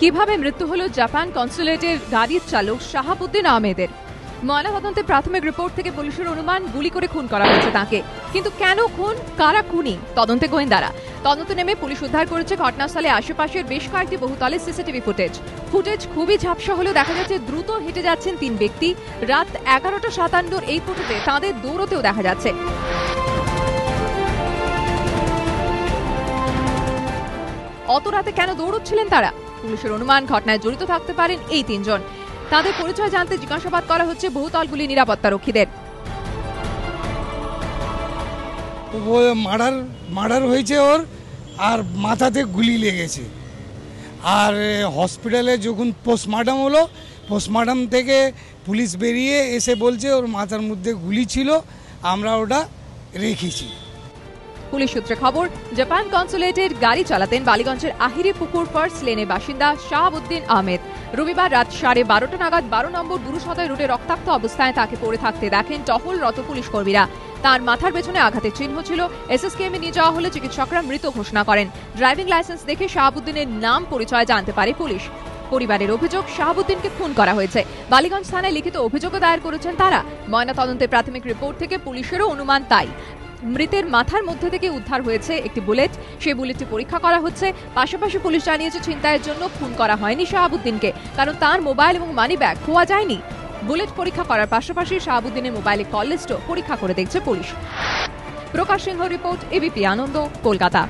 কিভাবে মৃত্যু হলো জাপান কনসুলেটের গাড়ির চালক শাহাবুদ্দিন আহমেদের। ময়নাতদন্তে প্রাথমিক রিপোর্ট থেকে পুলিশের অনুমান গুলি করে খুন করা হয়েছে তাকে। কিন্তু কেন খুন, কারা খুনি, তদন্তে গোয়েন্দারা। তদন্তে নেমে পুলিশ উদ্ধার করেছে ঘটনাস্থলে আশেপাশের বেশ কয়েকটি বহুতলে সিসিটিভি ফুটেজ খুবই ঝাপসা হলেও দেখা যাচ্ছে দ্রুত হেঁটে যাচ্ছেন তিন ব্যক্তি। রাত 11:57 এই ফটোতে তাঁদের দৌড়তেও দেখা যাচ্ছে। অত রাতে কেন দৌড়চ্ছিলেন তারা? পুলিশের অনুমান ঘটনায় জড়িত থাকতে পারেন এই তিনজন। তাদের পরিচয় জানতে জিজ্ঞাসাবাদ করা হচ্ছে বহুতলগুলি নিরাপত্তা রক্ষীদের। মার্ডার হয়েছে ওর, আর মাথাতে গুলি লেগেছে। আর হসপিটালে যখন পোস্টমর্টম হলো, পোস্টমর্টম থেকে পুলিশ বেরিয়ে এসে বলছে ওর মাথার মধ্যে গুলি ছিল, আমরা ওটা রেখেছি। পুলিশ সূত্রে খবর, জাপান কনসুলেটের গাড়ি চালাতেন বালিগঞ্জের আহিরি পুকুর ফার্স্ট লেনের বাসিন্দা শাহাবুদ্দিন আহমেদ। রবিবার রাত 12:30 নাগাদ 12 নম্বর দুরুসদয় রুটে রক্তাক্ত অবস্থায় তাকে পড়ে থাকতে দেখেন টহলরত পুলিশ কর্মীরা। তার মাথার পেছনে আঘাতের চিহ্ন ছিল। এসএসকেএমে নিয়ে যাওয়া হলে চিকিৎসকরা মৃত ঘোষণা করেন। ড্রাইভিং লাইসেন্স দেখে শাহাবুদ্দিনের নাম পরিচয় জানতে পারে পুলিশ। পরিবারের অভিযোগ, শাহাবুদ্দিনকে খুন করা হয়েছে। বালিগঞ্জ থানায় লিখিত অভিযোগও দায়ের করেছেন তারা। ময়নাতদন্তের প্রাথমিক রিপোর্ট থেকে পুলিশেরও অনুমান তাই। মৃতের মাথার মধ্যে থেকে উদ্ধার হয়েছে একটি বুলেট, সেই বুলেটটি পরীক্ষা করা হচ্ছে। পাশাপাশি পুলিশ জানিয়েছে ছিনতাইয়ের জন্য খুন করা হয়নি শাহাবুদ্দিনকে, কারণ তার মোবাইল এবং মানি ব্যাগ খোয়া যায়নি। বুলেট পরীক্ষা করার পাশাপাশি শাহাবুদ্দিনের মোবাইলে কল লিস্টও পরীক্ষা করে দেখছে পুলিশ। প্রকাশ সিংহ রিপোর্ট, এবিপি আনন্দ, কলকাতা।